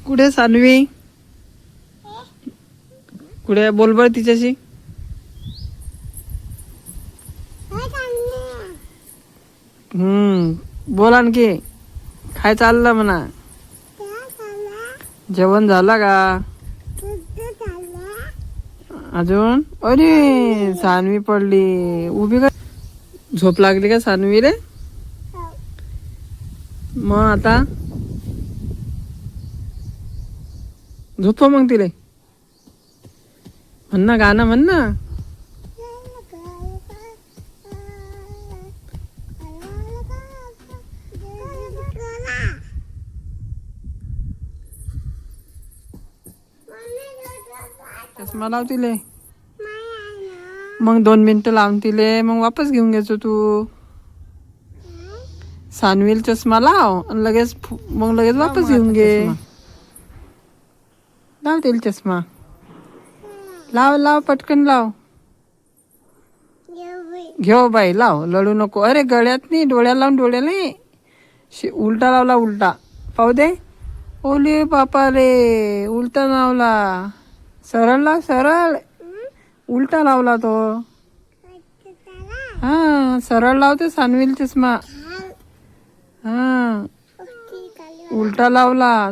कुठे सानवी? कुठे बोल बर तिच्याशी. बोल आणखी. काय चाललं म्हणा? जेवण झालं का अजून? अरे सानवी पडली. उभी का? झोप लागली का सानवी रे? मग आता झोप मग तिले. म्हण ना गाणं म्हण ना. चष्मा लाव तिले. मग 2 मिनिटं लावून तिले मग वापस घेऊन घ्यायचो तू. सानवील चष्मा लाव आणि लगेच मग लगेच वापस घेऊन घे. लाव तिला चष्मा. लाव लाव पटकन लाव. घेऊ बाई लाव. लढू नको. अरे गळ्यात नाही, डोळ्याला लावून. डोळ्याला नाही, उलटा लावला. उलटा पाहू दे. ओले बापा रे, उलटा लावला. सरळ लाव. सरळ. उलटा लावला तो. हा सरळ लावते सानवील चष्मा. हा उलटा लावला.